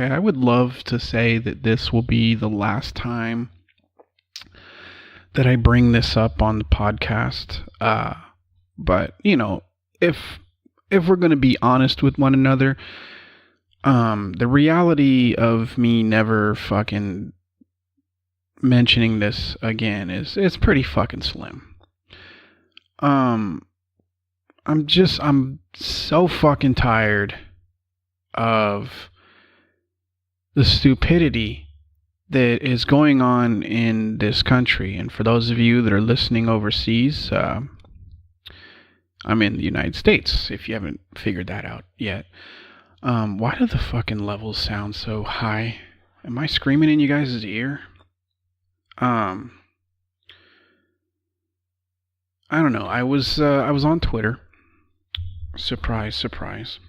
Okay, I would love to say that this will be the last time that I bring this up on the podcast. But if we're gonna be honest with one another, the reality of me never fucking mentioning this again is it's pretty fucking slim. Um, I'm so fucking tired of the stupidity that is going on in this country. And for those of you that are listening overseas, I'm in the United States, if you haven't figured that out yet. Why do the fucking levels sound so high? Am I screaming in you guys' ear? I don't know. I was on Twitter. Surprise, surprise.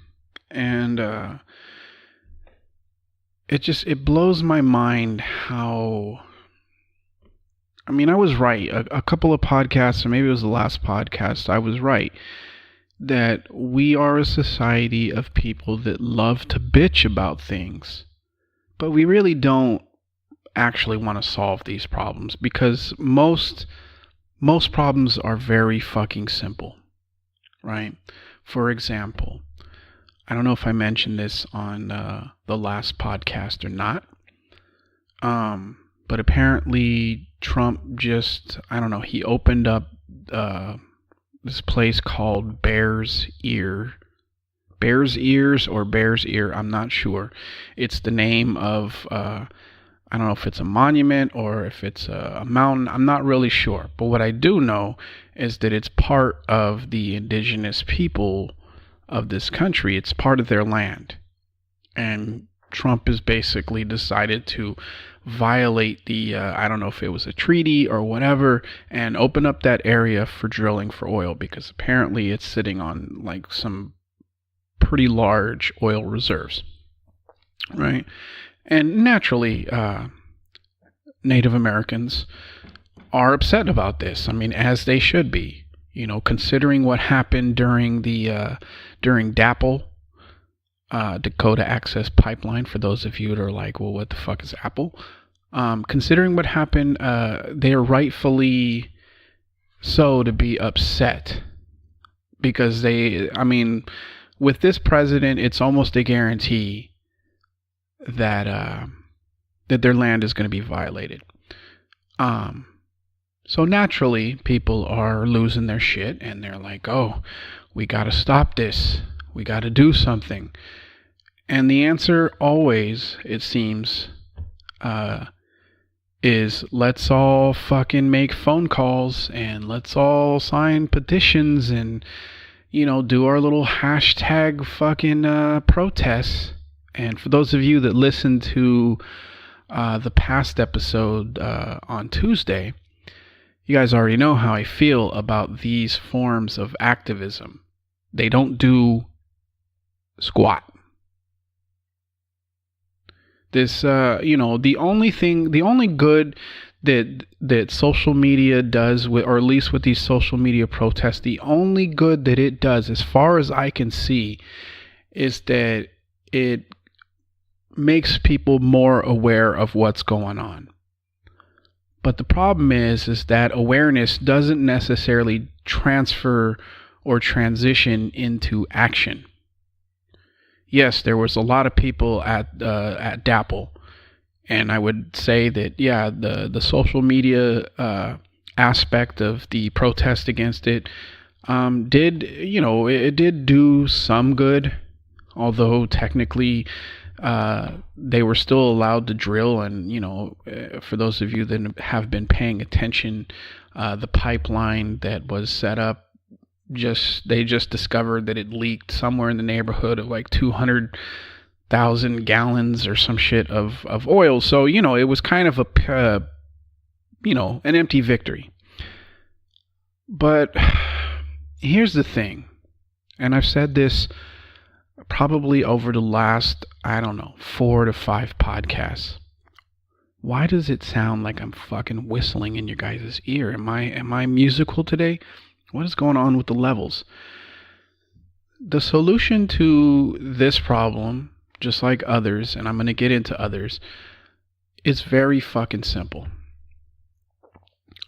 And it blows my mind how. I mean, I was right. A couple of podcasts, or maybe it was the last podcast, I was right that we are a society of people that love to bitch about things, but we really don't actually want to solve these problems, because most problems are very fucking simple, right? For example, I don't know if I mentioned this on the last podcast or not, but apparently Trump just, I don't know, he opened up this place called Bears Ears, or Bears Ear, I'm not sure. It's the name of, I don't know if it's a monument or if it's a mountain, I'm not really sure. But what I do know is that it's part of the indigenous people of this country. It's part of their land. And Trump has basically decided to violate the, I don't know if it was a treaty or whatever, and open up that area for drilling for oil, because apparently it's sitting on like some pretty large oil reserves, right? And naturally, Native Americans are upset about this. I mean, as they should be, considering what happened during DAPL, Dakota Access Pipeline. For those of you that are like, well, what the fuck is Apple? Considering what happened, they are rightfully so to be upset, because with this president, it's almost a guarantee that their land is going to be violated. So naturally, people are losing their shit, and they're like, oh, we got to stop this. We got to do something. And the answer always, it seems, is let's all fucking make phone calls, and let's all sign petitions, and, do our little hashtag fucking protests. And for those of you that listened to the past episode on Tuesday, you guys already know how I feel about these forms of activism. They don't do squat. This, the only good that social media does, or at least with these social media protests, the only good that it does, as far as I can see, is that it makes people more aware of what's going on. But the problem is that awareness doesn't necessarily transfer or transition into action. Yes, there was a lot of people at DAPL, and I would say that, yeah, the social media aspect of the protest against it it did do some good, although technically they were still allowed to drill. And for those of you that have been paying attention, the pipeline that was set up, they just discovered that it leaked somewhere in the neighborhood of like 200,000 gallons or some shit of oil. So it was kind of an empty victory. But here's the thing, and I've said this probably over the last, 4 to 5 podcasts. Why does it sound like I'm fucking whistling in your guys' ear? Am I musical today? What is going on with the levels? The solution to this problem, just like others, and I'm going to get into others, it's very fucking simple.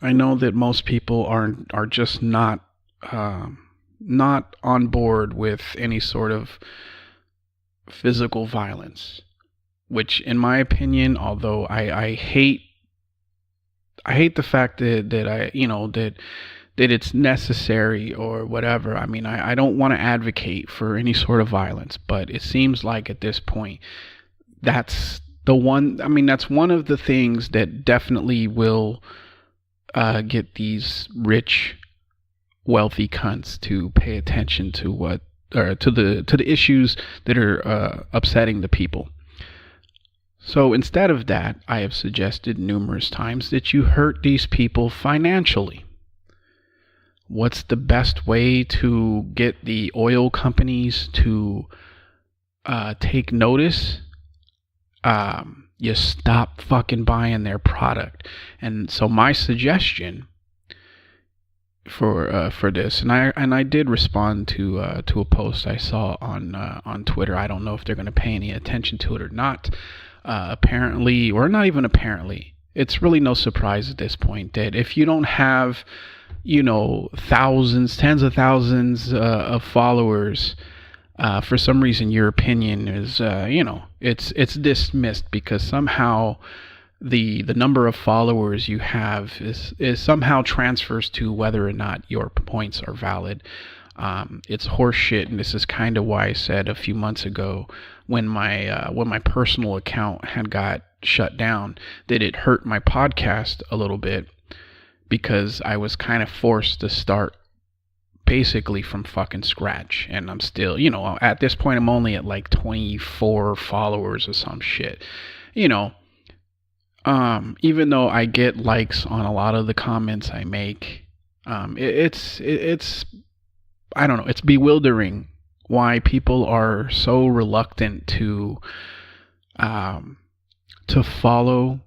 I know that most people are just not on board with any sort of physical violence, which, in my opinion, although I hate the fact that it's necessary or whatever. I mean, I don't want to advocate for any sort of violence, but it seems like at this point, that's one of the things that definitely will get these rich, wealthy cunts to pay attention to the issues that are upsetting the people. So instead of that, I have suggested numerous times that you hurt these people financially. What's the best way to get the oil companies to take notice? You stop fucking buying their product. And so my suggestion for this, and I did respond to a post I saw on Twitter. I don't know if they're going to pay any attention to it or not. Apparently, or not even apparently, it's really no surprise at this point that if you don't have, thousands, tens of thousands of followers, for some reason your opinion is, it's dismissed because somehow the number of followers you have is somehow transfers to whether or not your points are valid. It's horseshit, and this is kind of why I said a few months ago when my personal account had got shut down that it hurt my podcast a little bit, because I was kind of forced to start basically from fucking scratch. And I'm still, at this point I'm only at like 24 followers or some shit. Even though I get likes on a lot of the comments I make, it's I don't know, it's bewildering why people are so reluctant to follow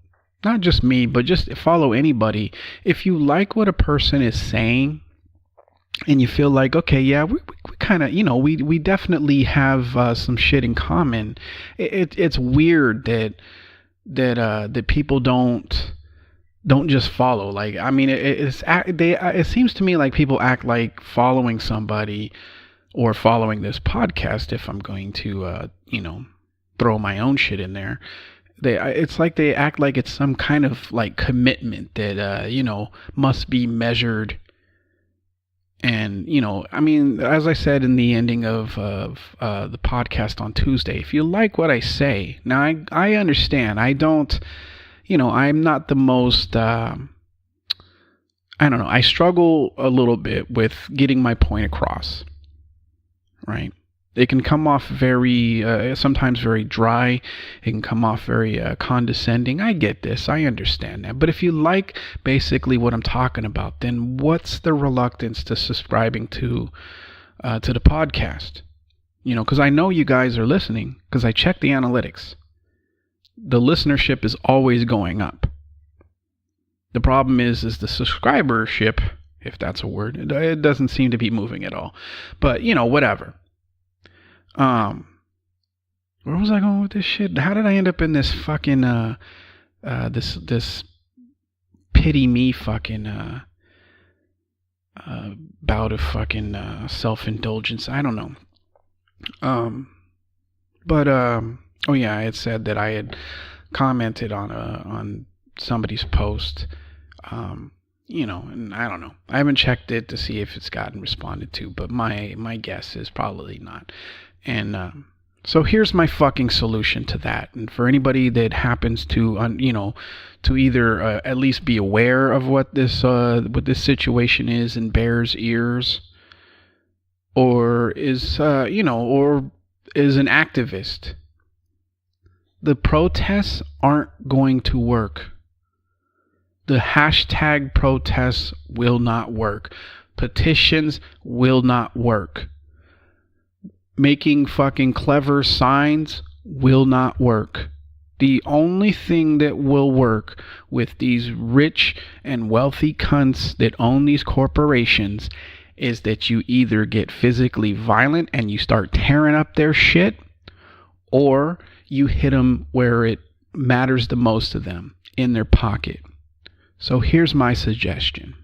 not just me, but just follow anybody. If you like what a person is saying and you feel like, okay, yeah, we kind of, we definitely have some shit in common. It's weird that people don't just follow. Like, I mean, it seems to me like people act like following somebody or following this podcast, if I'm going to, throw my own shit in there, it's like they act like it's some kind of like commitment that, must be measured. And, I mean, as I said in the ending of the podcast on Tuesday, if you like what I say, now I understand. I don't, I'm not the most, I don't know. I struggle a little bit with getting my point across, right? It can come off very, sometimes very dry. It can come off very condescending. I get this. I understand that. But if you like basically what I'm talking about, then what's the reluctance to subscribing to the podcast? Because I know you guys are listening, because I check the analytics. The listenership is always going up. The problem is the subscribership, if that's a word, it doesn't seem to be moving at all. But, whatever. Where was I going with this shit? How did I end up in this fucking this pity me fucking bout of fucking self-indulgence? I don't know. Oh yeah, I had said that I had commented on somebody's post. And I don't know. I haven't checked it to see if it's gotten responded to, but my guess is probably not. And so here's my fucking solution to that. And for anybody that happens to, to either at least be aware of what this situation is in Bears ears, or is or is an activist. The protests aren't going to work. The hashtag protests will not work. Petitions will not work. Making fucking clever signs will not work. The only thing that will work with these rich and wealthy cunts that own these corporations is that you either get physically violent and you start tearing up their shit, or you hit them where it matters the most to them, in their pocket. So here's my suggestion.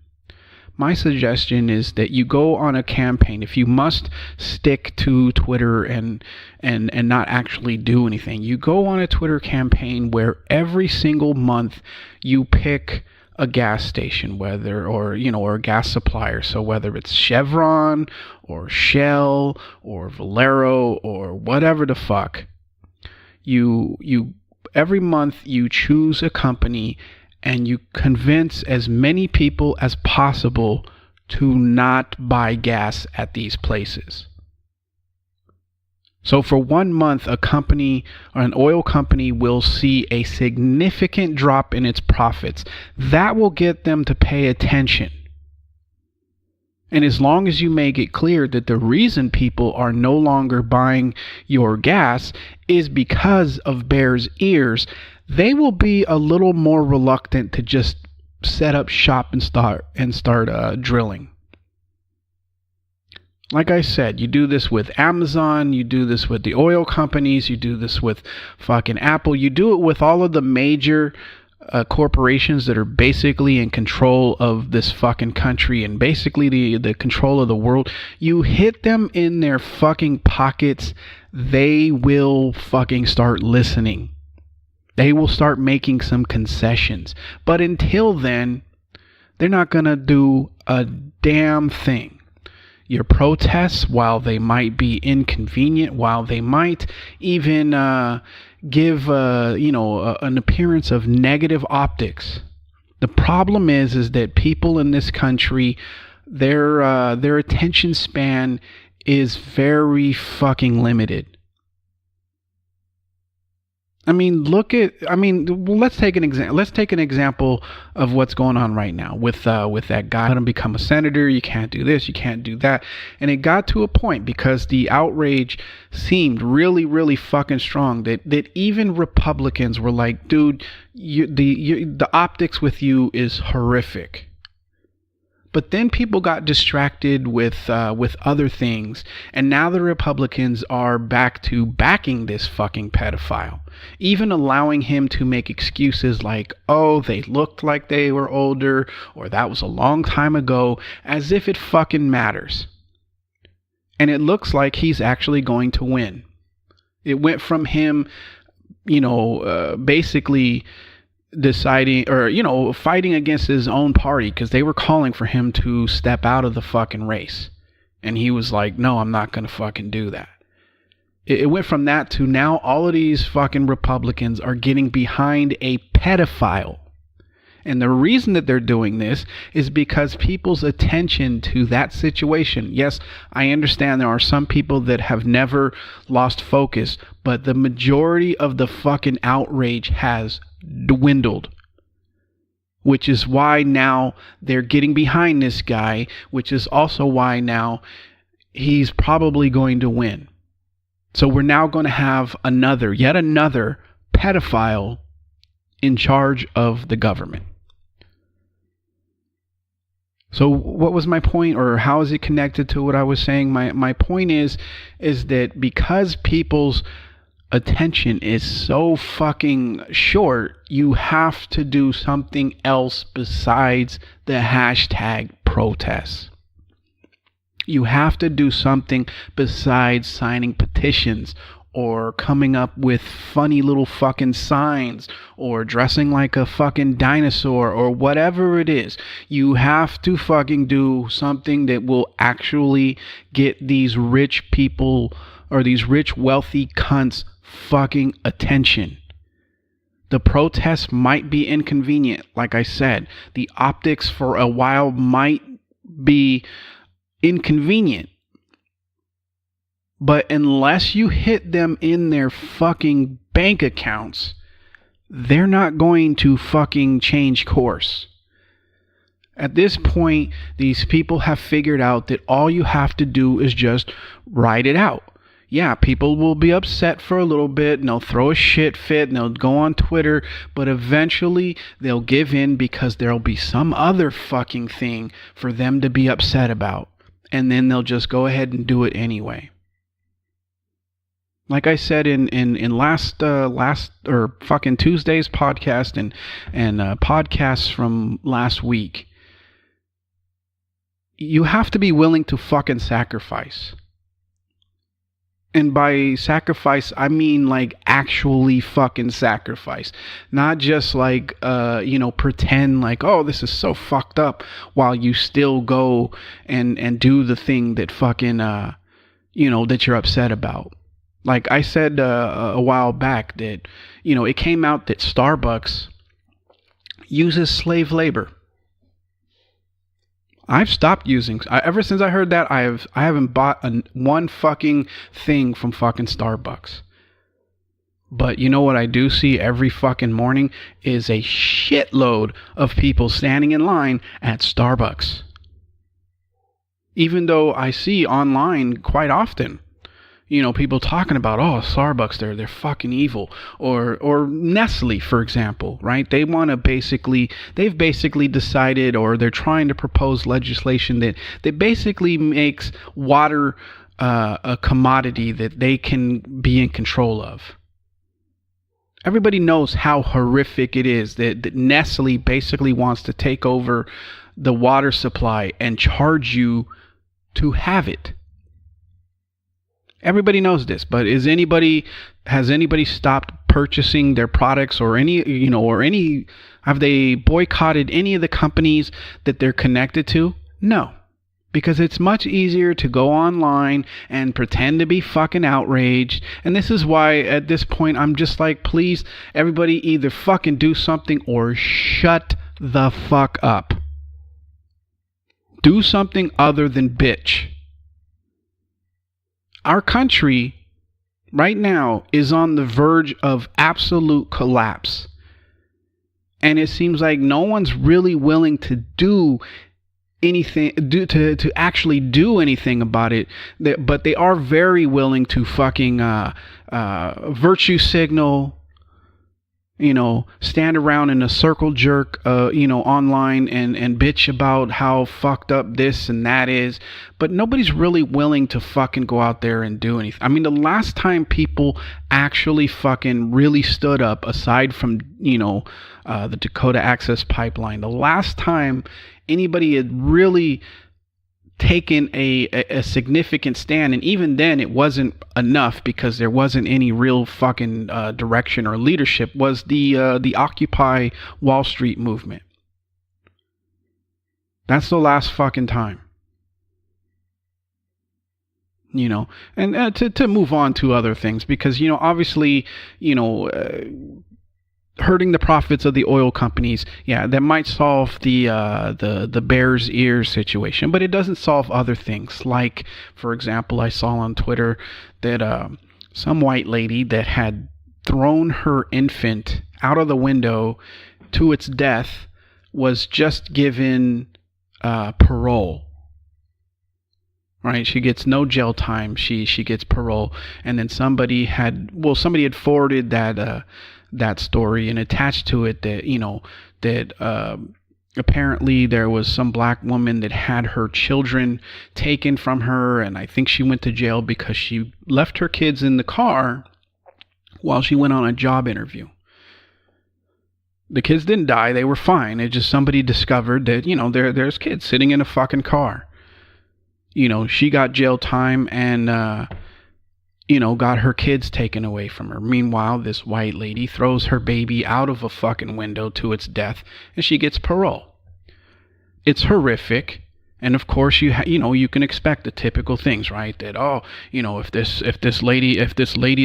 My suggestion is that you go on a campaign. If you must stick to Twitter and not actually do anything, you go on a Twitter campaign where every single month you pick a gas station, or a gas supplier. So whether it's Chevron or Shell or Valero or whatever the fuck, you every month you choose a company and you convince as many people as possible to not buy gas at these places. So for 1 month, a company or an oil company will see a significant drop in its profits. That will get them to pay attention. And as long as you make it clear that the reason people are no longer buying your gas is because of Bears Ears, they will be a little more reluctant to just set up shop and start drilling. Like I said, you do this with Amazon, you do this with the oil companies, you do this with fucking Apple, you do it with all of the major corporations that are basically in control of this fucking country and basically the control of the world. You hit them in their fucking pockets, they will fucking start listening. They will start making some concessions. But until then, they're not going to do a damn thing. Your protests, while they might be inconvenient, while they might even give an appearance of negative optics, the problem is that people in this country, their attention span is very fucking limited. Let's take an example. Let's take an example of what's going on right now with that guy. Let him become a senator. You can't do this. You can't do that. And it got to a point because the outrage seemed really, really fucking strong that even Republicans were like, dude, the optics with you is horrific. But then people got distracted with other things, and now the Republicans are back to backing this fucking pedophile, even allowing him to make excuses like, oh, they looked like they were older, or that was a long time ago, as if it fucking matters. And it looks like he's actually going to win. It went from him, basically deciding or fighting against his own party because they were calling for him to step out of the fucking race, and he was like, no, I'm not gonna fucking do that. It went from that to now all of these fucking Republicans are getting behind a pedophile, and the reason that they're doing this is because people's attention to that situation, yes, I understand there are some people that have never lost focus, but the majority of the fucking outrage has dwindled, which is why now they're getting behind this guy, which is also why now he's probably going to win. So we're now going to have yet another pedophile in charge of the government. So what was my point, or how is it connected to what I was saying? My point is that because people's attention is so fucking short, you have to do something else besides the hashtag protests. You have to do something besides signing petitions or coming up with funny little fucking signs or dressing like a fucking dinosaur or whatever it is. You have to fucking do something that will actually get these rich people or these rich wealthy cunts fucking attention. The protests might be inconvenient, like I said. The optics for a while might be inconvenient. But unless you hit them in their fucking bank accounts, they're not going to fucking change course. At this point, these people have figured out that all you have to do is just ride it out. Yeah, people will be upset for a little bit, and they'll throw a shit fit, and they'll go on Twitter, but eventually they'll give in because there'll be some other fucking thing for them to be upset about. And then they'll just go ahead and do it anyway. Like I said in last or fucking Tuesday's podcast and podcasts from last week, you have to be willing to fucking sacrifice. And by sacrifice, I mean like actually fucking sacrifice. Not just like, pretend like, oh, this is so fucked up while you still go and do the thing that fucking, that you're upset about. Like I said a while back that, it came out that Starbucks uses slave labor. I've stopped using. Ever since I heard that, I haven't bought one fucking thing from fucking Starbucks. But you know what I do see every fucking morning is a shitload of people standing in line at Starbucks. Even though I see online quite often, people talking about, oh, Starbucks, they're fucking evil, or Nestle, for example, right? They've basically decided, or they're trying to propose legislation that basically makes water a commodity that they can be in control of. Everybody knows how horrific it is that Nestle basically wants to take over the water supply and charge you to have it. Everybody knows this, but has anybody stopped purchasing their products or have they boycotted any of the companies that they're connected to? No, because it's much easier to go online and pretend to be fucking outraged. And this is why at this point I'm just like, please, everybody either fucking do something or shut the fuck up. Do something other than bitch. Our country right now is on the verge of absolute collapse. And it seems like no one's really willing to do anything, to actually do anything about it. But they are very willing to fucking virtue signal, stand around in a circle jerk, online and bitch about how fucked up this and that is. But nobody's really willing to fucking go out there and do anything. I mean, the last time people actually fucking really stood up, aside from, the Dakota Access Pipeline, the last time anybody had really taken a significant stand, and even then it wasn't enough because there wasn't any real fucking direction or leadership, was the Occupy Wall Street movement. That's the last fucking time. And to move on to other things, because obviously hurting the profits of the oil companies, that might solve the bear's ear situation, but it doesn't solve other things. Like, for example, I saw on Twitter that some white lady that had thrown her infant out of the window to its death was just given parole. Right, she gets no jail time. She gets parole, and then somebody had forwarded that story and attached to it that apparently there was some black woman that had her children taken from her, and I think she went to jail because she left her kids in the car while she went on a job interview. The kids didn't die; they were fine. It just somebody discovered that there's kids sitting in a fucking car. She got jail time and, got her kids taken away from her. Meanwhile, this white lady throws her baby out of a fucking window to its death and she gets parole. It's horrific. And of course, you can expect the typical things, right? That, if this lady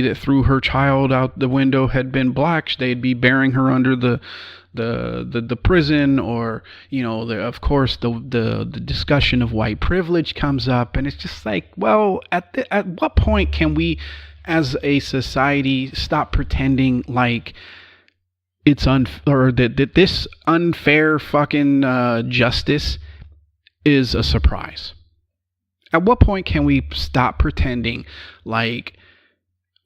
that threw her child out the window had been black, they'd be burying her under the prison, or of course the discussion of white privilege comes up, and it's just like, well, at what point can we as a society stop pretending like it's that this unfair fucking justice is a surprise? At what point can we stop pretending like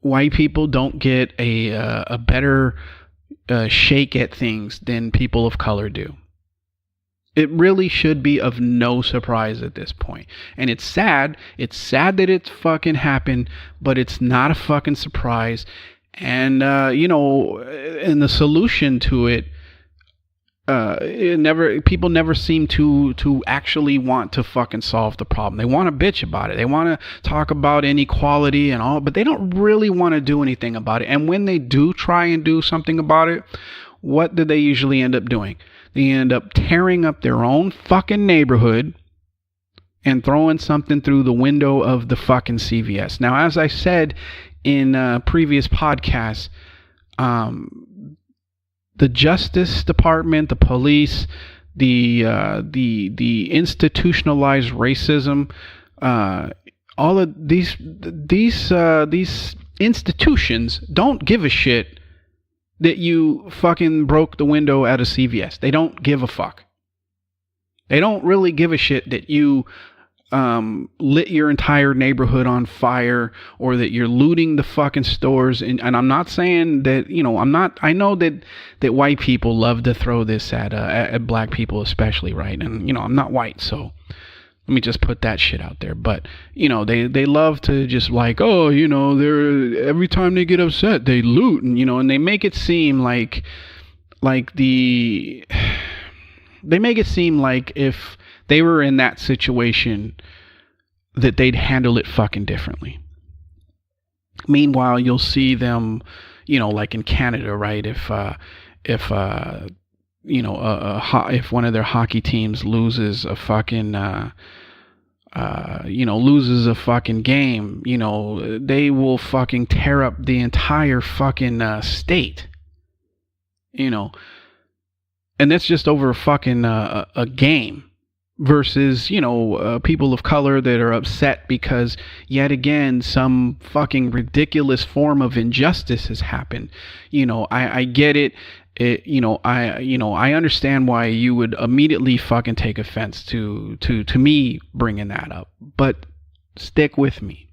white people don't get a better shake at things than people of color do? It really should be of no surprise at this point. And it's sad. It's sad that it's fucking happened, but it's not a fucking surprise. And, and the solution to it, people never seem to actually want to fucking solve the problem. They want to bitch about it. They want to talk about inequality and all, but they don't really want to do anything about it. And when they do try and do something about it, what do they usually end up doing? They end up tearing up their own fucking neighborhood and throwing something through the window of the fucking CVS. Now, as I said in previous podcasts, the Justice Department, the police, the institutionalized racism, all of these institutions don't give a shit that you fucking broke the window at a CVS. They don't give a fuck. They don't really give a shit that you lit your entire neighborhood on fire, or that you're looting the fucking stores. And I'm not saying that, I know that white people love to throw this at black people especially, right? And, I'm not white, so let me just put that shit out there. But, they love to just like, they're, every time they get upset, they loot. And, and they make it seem like if they were in that situation, that they'd handle it fucking differently. Meanwhile, you'll see them, like in Canada, right? If one of their hockey teams loses a fucking game, they will fucking tear up the entire fucking state, and that's just over a fucking a game. Versus, people of color that are upset because yet again some fucking ridiculous form of injustice has happened. I get it. I understand why you would immediately fucking take offense to me bringing that up. But stick with me.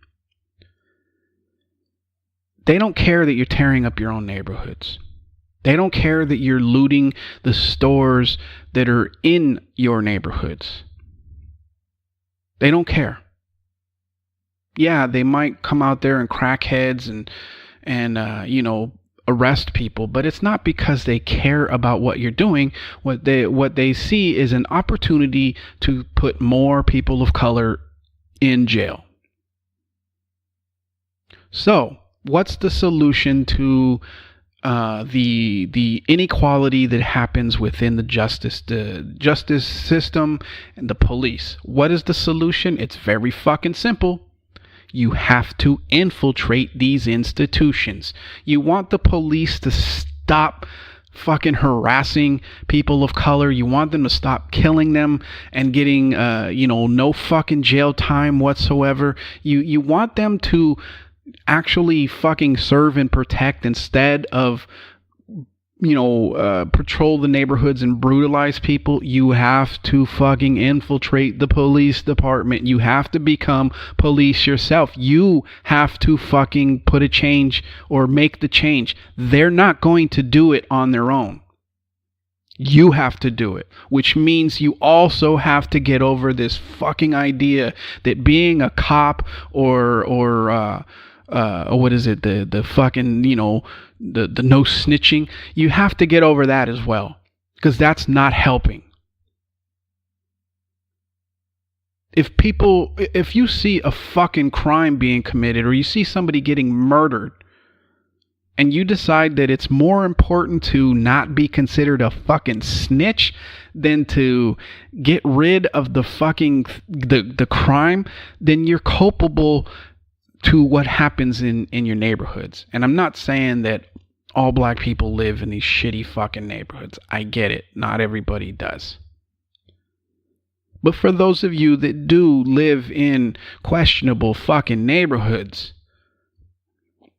They don't care that you're tearing up your own neighborhoods. They don't care that you're looting the stores that are in your neighborhoods. They don't care. Yeah, they might come out there and crack heads and arrest people, but it's not because they care about what you're doing. What they see is an opportunity to put more people of color in jail. So, what's the solution to the inequality that happens within the justice system and the police? What is the solution? It's very fucking simple. You have to infiltrate these institutions. You want the police to stop fucking harassing people of color. You want them to stop killing them and getting no fucking jail time whatsoever. You want them to actually fucking serve and protect instead of patrol the neighborhoods and brutalize people. You have to fucking infiltrate the police department. You have to become police yourself. You have to fucking put a change or make the change. They're not going to do it on their own. You have to do it, which means you also have to get over this fucking idea that being a cop or what is it? The fucking, the no snitching. You have to get over that as well, because that's not helping. If you see a fucking crime being committed, or you see somebody getting murdered, and you decide that it's more important to not be considered a fucking snitch than to get rid of the fucking the crime, then you're culpable to what happens in your neighborhoods. And I'm not saying that all black people live in these shitty fucking neighborhoods. I get it. Not everybody does. But for those of you that do live in questionable fucking neighborhoods,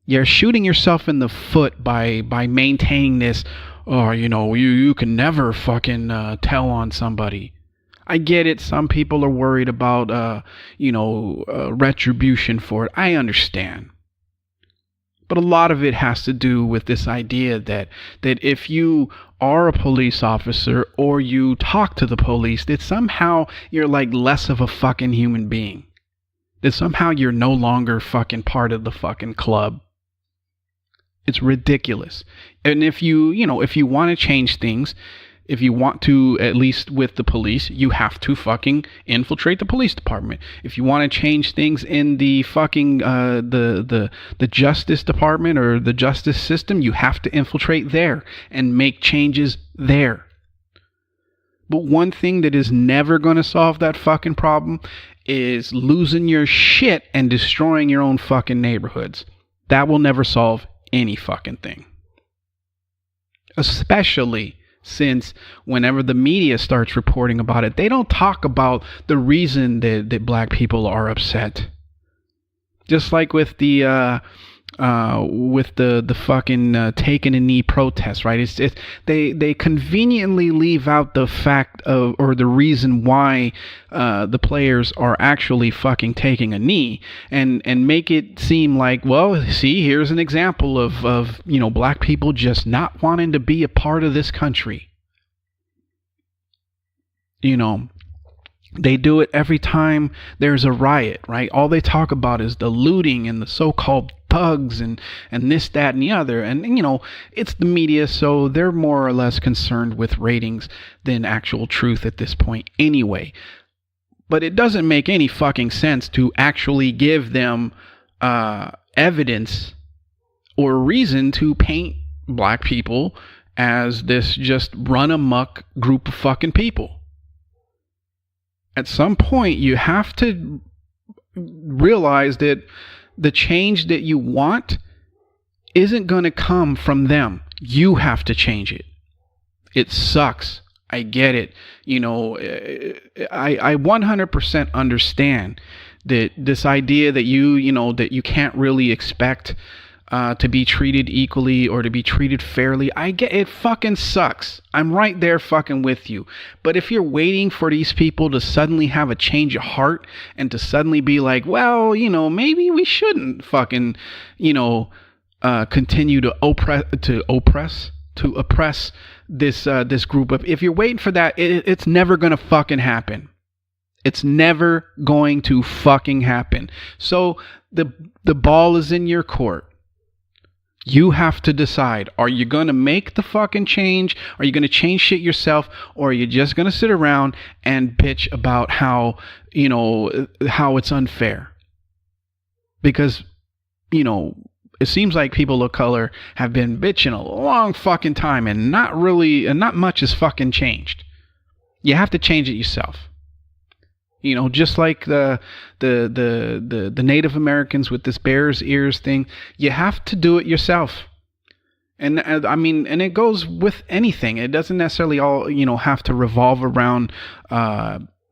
you're shooting yourself in the foot by maintaining this, you can never fucking tell on somebody. I get it. Some people are worried about, retribution for it. I understand. But a lot of it has to do with this idea that if you are a police officer or you talk to the police, that somehow you're like less of a fucking human being. That somehow you're no longer fucking part of the fucking club. It's ridiculous. And if you want to change things, if you want to, at least with the police, you have to fucking infiltrate the police department. If you want to change things in the fucking the justice department or the justice system, you have to infiltrate there and make changes there. But one thing that is never going to solve that fucking problem is losing your shit and destroying your own fucking neighborhoods. That will never solve any fucking thing. Especially since whenever the media starts reporting about it, they don't talk about the reason that black people are upset. Just like with the fucking taking a knee protest, right? It's they conveniently leave out the fact of, or the reason why the players are actually fucking taking a knee, and make it seem like, well, see, here's an example of black people just not wanting to be a part of this country. They do it every time there's a riot, right? All they talk about is the looting and the so-called thugs and this, that, and the other. And, it's the media, so they're more or less concerned with ratings than actual truth at this point anyway. But it doesn't make any fucking sense to actually give them evidence or reason to paint black people as this just run amok group of fucking people. At some point, you have to realize that the change that you want isn't going to come from them. You have to change it. It sucks. I get it. I 100% understand that this idea that you can't really expect to be treated equally or to be treated fairly. I get it. Fucking sucks. I'm right there fucking with you. But if you're waiting for these people to suddenly have a change of heart and to suddenly be like, well, maybe we shouldn't fucking, continue to oppress this group of, if you're waiting for that, it's never gonna fucking happen. It's never going to fucking happen. So the ball is in your court. You have to decide, are you going to make the fucking change? Are you going to change shit yourself? Or are you just going to sit around and bitch about how it's unfair? Because, it seems like people of color have been bitching a long fucking time and not much has fucking changed. You have to change it yourself. Just like the Native Americans with this bear's ears thing, you have to do it yourself. And it goes with anything. It doesn't necessarily all, have to revolve around,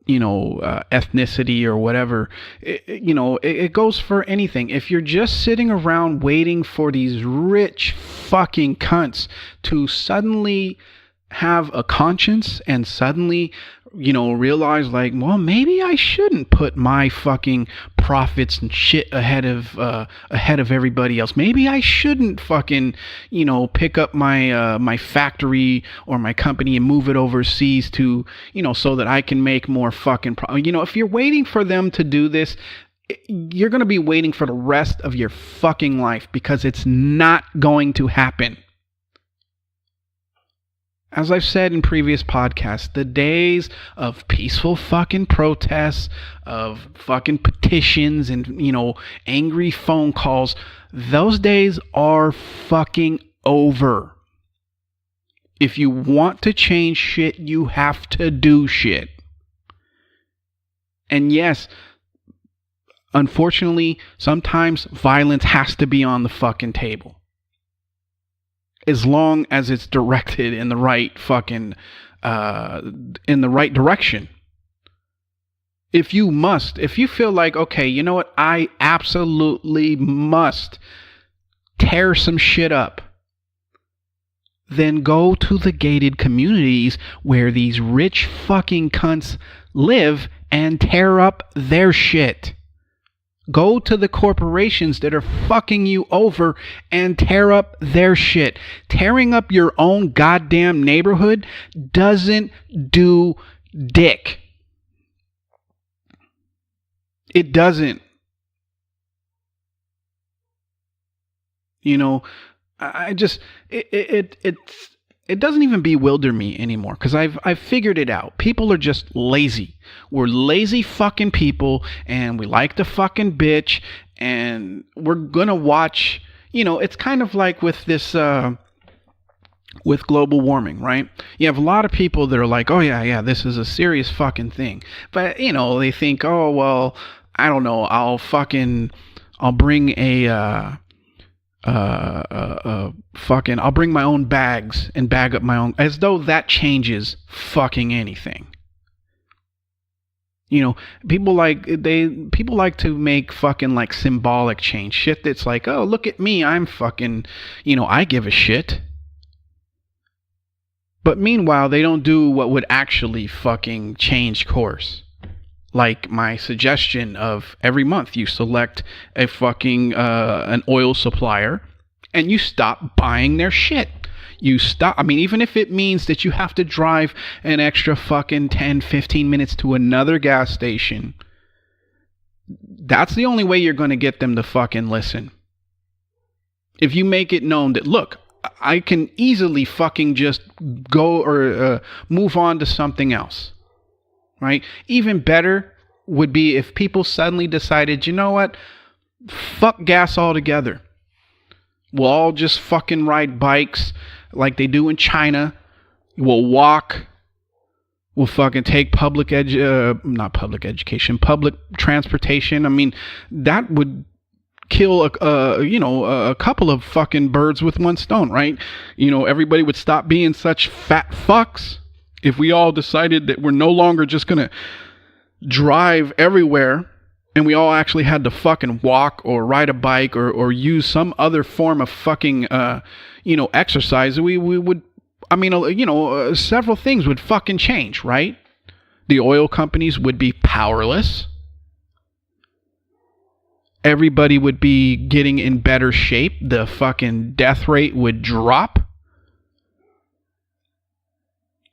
ethnicity or whatever. It goes for anything. If you're just sitting around waiting for these rich fucking cunts to suddenly have a conscience and suddenly realize like, well, maybe I shouldn't put my fucking profits and shit ahead of everybody else. Maybe I shouldn't fucking pick up my factory or my company and move it overseas to so that I can make more fucking if you're waiting for them to do this, you're going to be waiting for the rest of your fucking life, because it's not going to happen. As I've said in previous podcasts, the days of peaceful fucking protests, of fucking petitions and, angry phone calls, those days are fucking over. If you want to change shit, you have to do shit. And yes, unfortunately, sometimes violence has to be on the fucking table. As long as it's directed in the right fucking, in the right direction. If you feel like, okay, you know what, I absolutely must tear some shit up, then go to the gated communities where these rich fucking cunts live and tear up their shit. Go to the corporations that are fucking you over and tear up their shit. Tearing up your own goddamn neighborhood doesn't do dick. It doesn't. You know, I just it doesn't even bewilder me anymore because I've figured it out. People are just lazy. We're lazy fucking people, and we like to fucking bitch, and we're gonna watch. You know, it's kind of like with this with global warming, right? You have a lot of people that are like, oh yeah, this is a serious fucking thing, but you know, they think, oh well, I don't know, I'll bring I'll bring my own bags and bag up my own, as though that changes fucking anything. You know, people like to make fucking like symbolic change shit that's like, oh, look at me, I'm fucking, you know, I give a shit. But meanwhile, they don't do what would actually fucking change course. Like my suggestion of every month you select a fucking an oil supplier and you stop buying their shit. You stop. I mean, even if it means that you have to drive an extra fucking 10, 15 minutes to another gas station, that's the only way you're going to get them to fucking listen. If you make it known that, look, I can easily fucking just go or move on to something else. Right? Even better would be if people suddenly decided, you know what? Fuck gas altogether. We'll all just fucking ride bikes like they do in China. We'll walk. We'll fucking take public transportation. I mean, that would kill a couple of fucking birds with one stone, right? You know, everybody would stop being such fat fucks. If we all decided that we're no longer just going to drive everywhere and we all actually had to fucking walk or ride a bike or use some other form of fucking, exercise, we would, several things would fucking change, right? The oil companies would be powerless. Everybody would be getting in better shape. The fucking death rate would drop.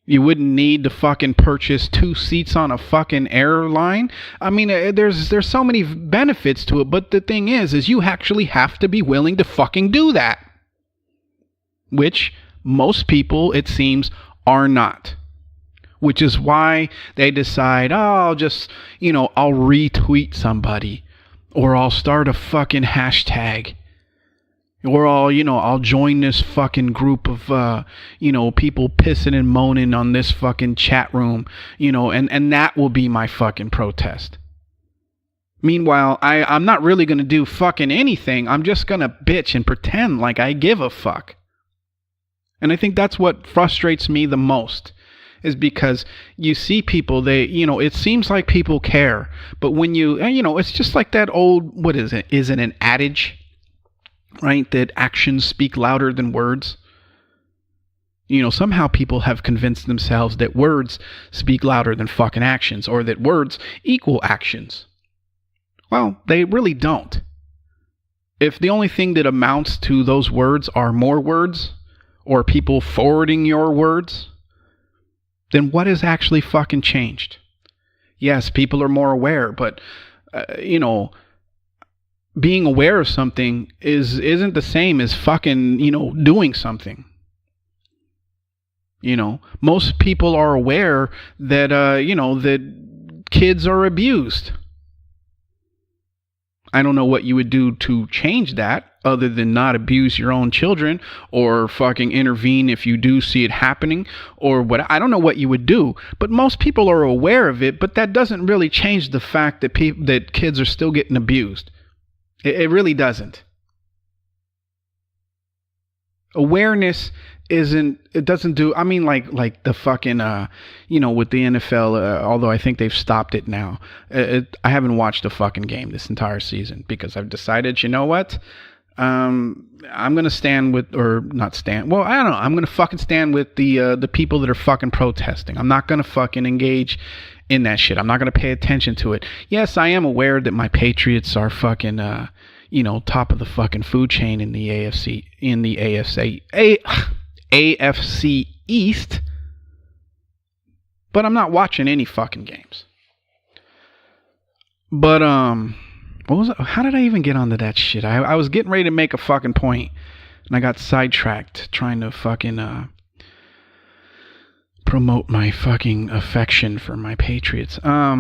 You wouldn't need to fucking purchase 2 seats on a fucking airline. I mean, there's so many benefits to it, but the thing is you actually have to be willing to fucking do that. Which most people, it seems, are not. Which is why they decide, I'll retweet somebody. Or I'll start a fucking hashtag. Or I'll join this fucking group of, people pissing and moaning on this fucking chat room, and that will be my fucking protest. Meanwhile, I'm not really going to do fucking anything. I'm just going to bitch and pretend like I give a fuck. And I think that's what frustrates me the most. Is because you see people, it seems like people care. But when it's just like that old, what is it? Is it an adage? Right? That actions speak louder than words. Somehow people have convinced themselves that words speak louder than fucking actions, or that words equal actions. Well, they really don't. If the only thing that amounts to those words are more words, or people forwarding your words, then what has actually fucking changed? Yes, people are more aware, but, being aware of something isn't the same as fucking, doing something. Most people are aware that, that kids are abused. I don't know what you would do to change that other than not abuse your own children or fucking intervene if you do see it happening or what. I don't know what you would do, but most people are aware of it, but that doesn't really change the fact that that kids are still getting abused. It really doesn't. Awareness doesn't do, I mean, like the fucking, with the NFL, although I think they've stopped it now. I haven't watched a fucking game this entire season because I've decided, you know what? I'm going to stand with, or not stand, well, I don't know. I'm going to fucking stand with the people that are fucking protesting. I'm not going to fucking engage in that shit. I'm not going to pay attention to it. Yes, I am aware that my Patriots are fucking, top of the fucking food chain in the AFC East. But I'm not watching any fucking games. But, what was it? How did I even get onto that shit? I was getting ready to make a fucking point, and I got sidetracked trying to fucking, promote my fucking affection for my Patriots. I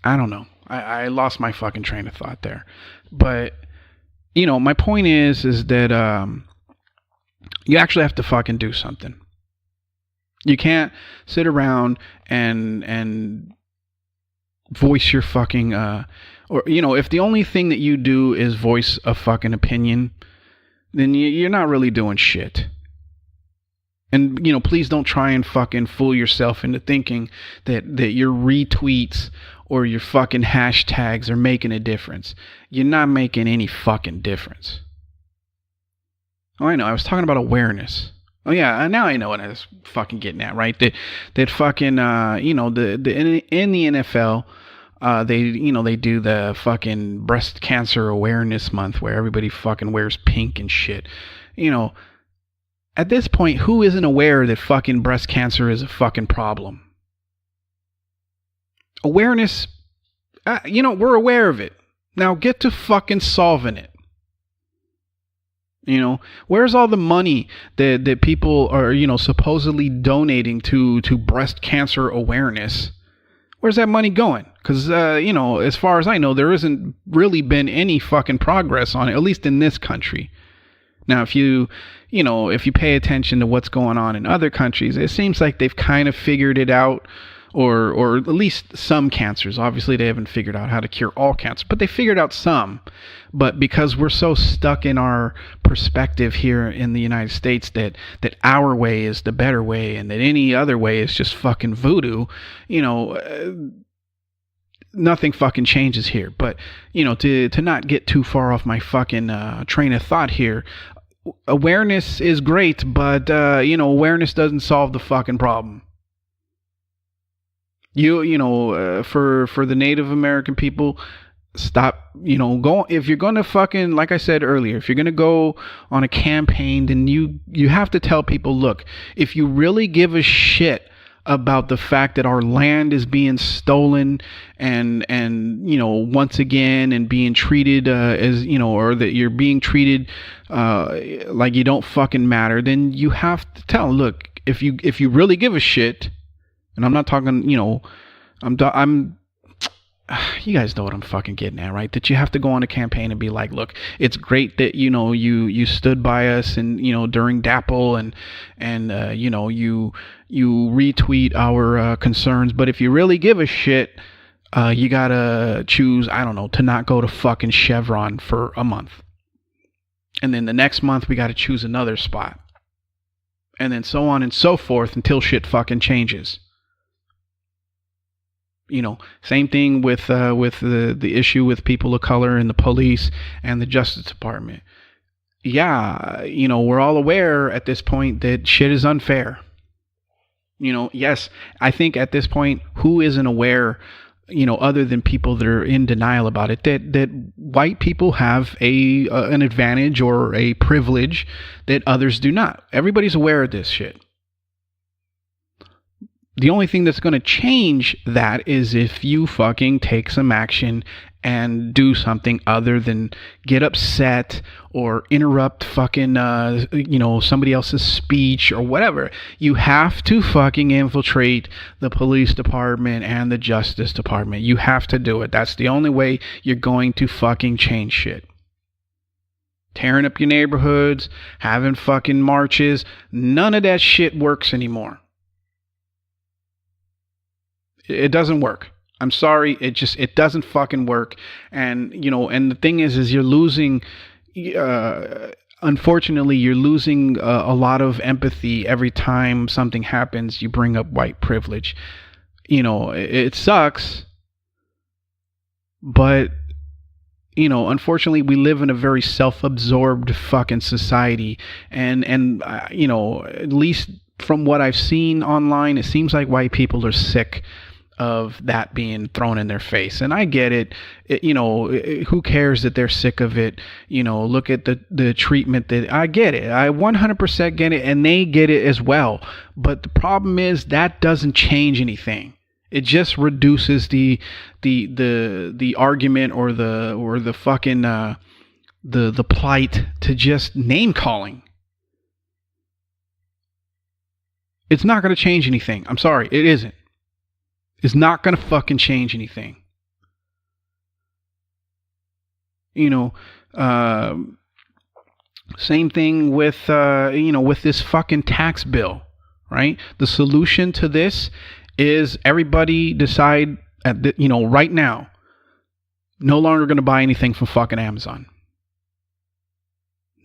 don't know. I lost my fucking train of thought there. But, my point is that, you actually have to fucking do something. You can't sit around and voice your fucking, if the only thing that you do is voice a fucking opinion, then you're not really doing shit. And, please don't try and fucking fool yourself into thinking that your retweets or your fucking hashtags are making a difference. You're not making any fucking difference. Oh, I know. I was talking about awareness. Oh, yeah. Now I know what I was fucking getting at, right? That fucking, in the NFL, they do the fucking breast cancer awareness month where everybody fucking wears pink and shit. At this point, who isn't aware that fucking breast cancer is a fucking problem? Awareness, we're aware of it. Now get to fucking solving it. Where's all the money that people are, supposedly donating to breast cancer awareness? Where's that money going? Because, as far as I know, there isn't really been any fucking progress on it, at least in this country. Now, if you pay attention to what's going on in other countries, it seems like they've kind of figured it out, or at least some cancers. Obviously, they haven't figured out how to cure all cancer, but they figured out some. But because we're so stuck in our perspective here in the United States that our way is the better way and that any other way is just fucking voodoo, nothing fucking changes here. But, to not get too far off my fucking train of thought here, awareness is great, but, awareness doesn't solve the fucking problem. For the Native American people, stop, go. If you're going to fucking, like I said earlier, if you're going to go on a campaign, then you have to tell people, look, if you really give a shit about the fact that our land is being stolen and once again and being treated as or that you're being treated like you don't fucking matter, then you have to tell them, look, if you really give a shit, and I'm not talking, I'm you guys know what I'm fucking getting at, right? That you have to go on a campaign and be like, look, it's great that you stood by us and during DAPL and you retweet our concerns, but if you really give a shit, you gotta choose, I don't know, to not go to fucking Chevron for a month, and then the next month we gotta choose another spot, and then so on and so forth until shit fucking changes. Same thing with the issue with people of color and the police and the Justice Department. Yeah, we're all aware at this point that shit is unfair. Yes, I think at this point, who isn't aware, other than people that are in denial about it, that white people have an advantage or a privilege that others do not. Everybody's aware of this shit. The only thing that's going to change that is if you fucking take some action and do something other than get upset or interrupt fucking, somebody else's speech or whatever. You have to fucking infiltrate the police department and the Justice Department. You have to do it. That's the only way you're going to fucking change shit. Tearing up your neighborhoods, having fucking marches, none of that shit works anymore. It doesn't work. I'm sorry. It doesn't fucking work. And, and the thing is you're losing, unfortunately, you're losing a lot of empathy every time something happens. You bring up white privilege. It sucks, but, unfortunately we live in a very self-absorbed fucking society. And at least from what I've seen online, it seems like white people are sick of that being thrown in their face. And I get it. Who cares that they're sick of it? Look at the treatment that I get it. I 100% get it, and they get it as well. But the problem is that doesn't change anything. It just reduces the argument or the fucking the plight to just name calling. It's not going to change anything. I'm sorry, it isn't. It's not going to fucking change anything. Same thing with with this fucking tax bill, right? The solution to this is everybody decide right now, no longer going to buy anything from fucking Amazon.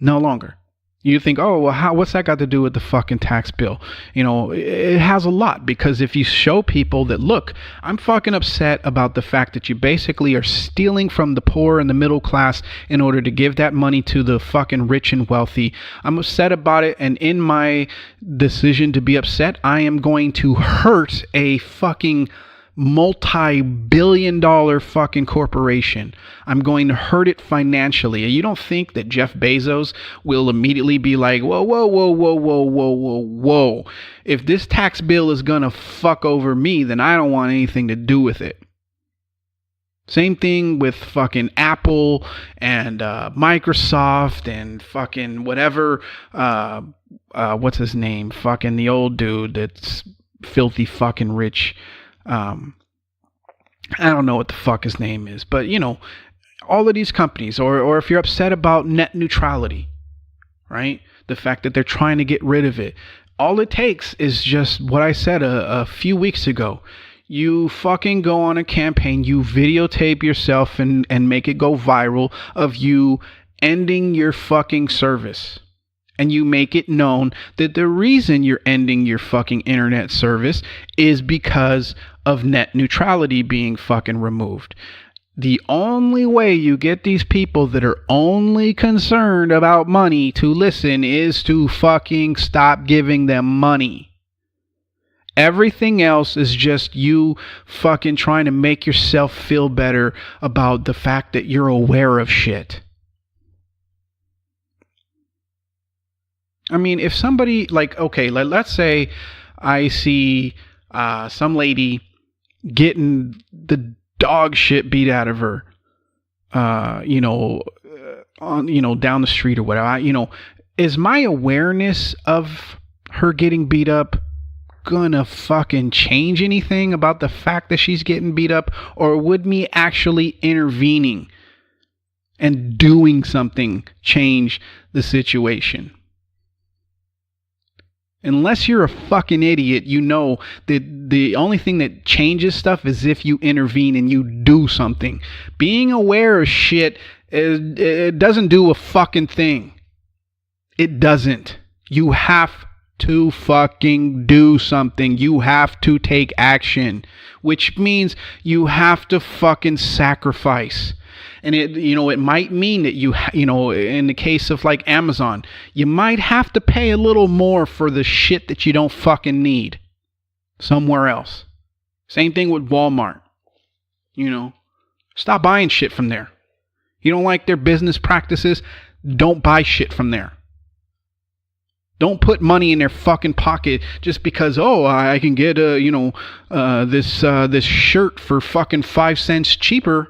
No longer. You think, oh, well, what's that got to do with the fucking tax bill? It has a lot, because if you show people that, look, I'm fucking upset about the fact that you basically are stealing from the poor and the middle class in order to give that money to the fucking rich and wealthy. I'm upset about it, and in my decision to be upset, I am going to hurt a fucking multi-billion-dollar fucking corporation. I'm going to hurt it financially. And you don't think that Jeff Bezos will immediately be like, whoa. If this tax bill is gonna fuck over me, then I don't want anything to do with it. Same thing with fucking Apple and Microsoft and fucking whatever. What's his name? Fucking the old dude that's filthy fucking rich. I don't know what the fuck his name is, but all of these companies, or if you're upset about net neutrality, right? The fact that they're trying to get rid of it. All it takes is just what I said a few weeks ago. You fucking go on a campaign, you videotape yourself and make it go viral of you ending your fucking service. And you make it known that the reason you're ending your fucking internet service is because of net neutrality being fucking removed. The only way you get these people that are only concerned about money to listen is to fucking stop giving them money. Everything else is just you fucking trying to make yourself feel better about the fact that you're aware of shit. I mean, if somebody, let's say I see some lady getting the dog shit beat out of her, down the street or whatever, is my awareness of her getting beat up gonna fucking change anything about the fact that she's getting beat up? Or would me actually intervening and doing something change the situation? Unless you're a fucking idiot, you know that the only thing that changes stuff is if you intervene and you do something. Being aware of shit, it doesn't do a fucking thing. It doesn't. You have to fucking do something. You have to take action, which means you have to fucking sacrifice. And it might mean that in the case of like Amazon, you might have to pay a little more for the shit that you don't fucking need somewhere else. Same thing with Walmart. Stop buying shit from there. You don't like their business practices? Don't buy shit from there. Don't put money in their fucking pocket just because, I can get this shirt for fucking 5 cents cheaper.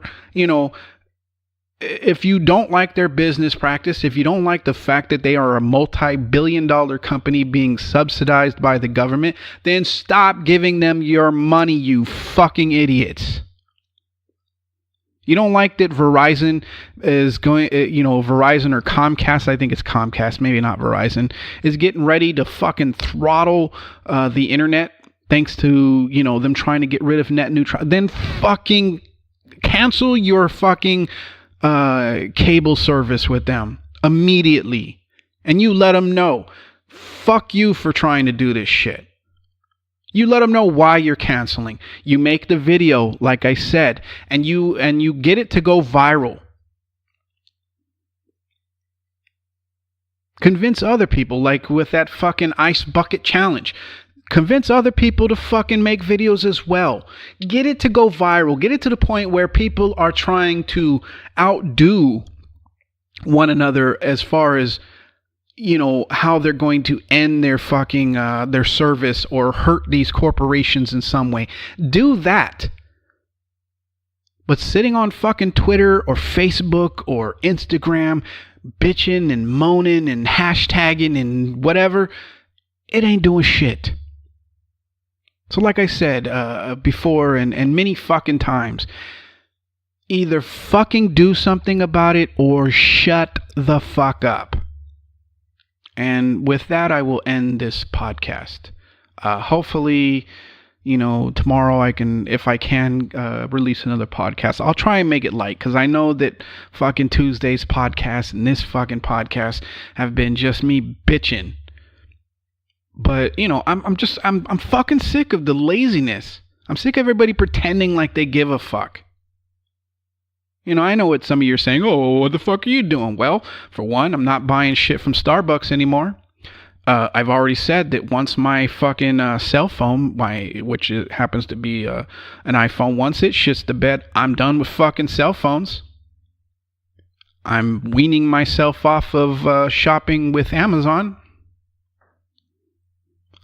If you don't like their business practice, if you don't like the fact that they are a multi-billion-dollar company being subsidized by the government, then stop giving them your money, you fucking idiots. You don't like that Verizon is going, Verizon or Comcast, I think it's Comcast, maybe not Verizon, is getting ready to fucking throttle the internet thanks to, them trying to get rid of net neutrality. Then fucking cancel your fucking cable service with them immediately. And you let them know, fuck you for trying to do this shit. You let them know why you're canceling. You make the video, like I said, and you get it to go viral. Convince other people, like with that fucking ice bucket challenge. Convince other people to fucking make videos as well. Get it to go viral. Get it to the point where people are trying to outdo one another as far as, you know, how they're going to end their fucking their service or hurt these corporations in some way. Do that. But sitting on fucking Twitter or Facebook or Instagram, bitching and moaning and hashtagging and whatever, it ain't doing shit. So like I said before and many fucking times, either fucking do something about it or shut the fuck up. And with that, I will end this podcast. Hopefully, you know, tomorrow I can, if I can, release another podcast. I'll try and make it light, because I know that fucking Tuesday's podcast and this fucking podcast have been just me bitching. But, you know, I'm fucking sick of the laziness. I'm sick of everybody pretending like they give a fuck. You know, I know what some of you are saying. Oh, what the fuck are you doing? Well, for one, I'm not buying shit from Starbucks anymore. I've already said that once my fucking cell phone, which happens to be an iPhone, once it shits the bed, I'm done with fucking cell phones. I'm weaning myself off of shopping with Amazon.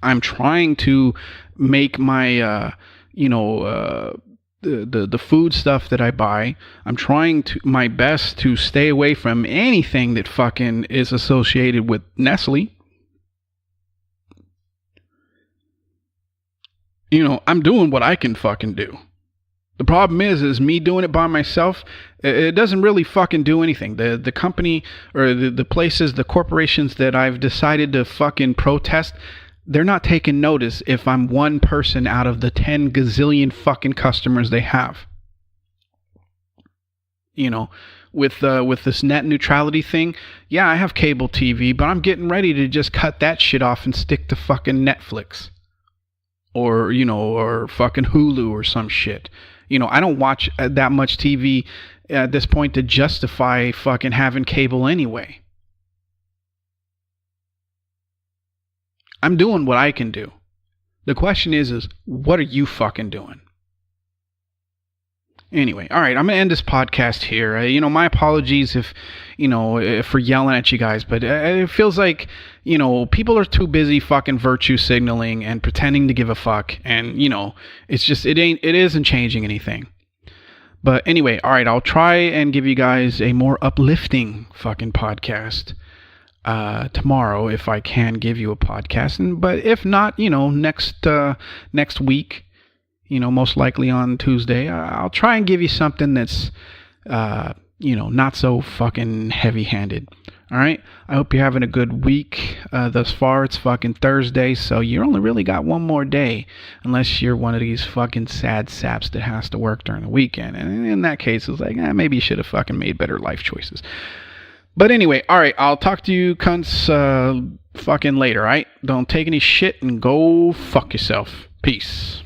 I'm trying to make my, the food stuff that I buy, I'm trying to my best to stay away from anything that fucking is associated with Nestle. You know, I'm doing what I can fucking do. The problem is me doing it by myself, it doesn't really fucking do anything. The company or the places, the corporations that I've decided to fucking protest, they're not taking notice if I'm one person out of the 10 gazillion fucking customers they have. You know, with this net neutrality thing, yeah, I have cable TV, but I'm getting ready to just cut that shit off and stick to fucking Netflix. Or, you know, or fucking Hulu or some shit. You know, I don't watch that much TV at this point to justify fucking having cable anyway. I'm doing what I can do. The question is what are you fucking doing? Anyway, all right, I'm going to end this podcast here. You know, my apologies if for yelling at you guys, but it feels like, you know, people are too busy fucking virtue signaling and pretending to give a fuck. And, you know, it's just, it isn't changing anything. But anyway, all right, I'll try and give you guys a more uplifting fucking podcast tomorrow if I can give you a podcast. But if not, you know, next week, you know, most likely on Tuesday, I'll try and give you something that's, you know, not so fucking heavy-handed. All right? I hope you're having a good week thus far. It's fucking Thursday, so you only really got one more day, unless you're one of these fucking sad saps that has to work during the weekend. And in that case, it's like, maybe you should have fucking made better life choices. But anyway, all right, I'll talk to you cunts fucking later, all right? Don't take any shit and go fuck yourself. Peace.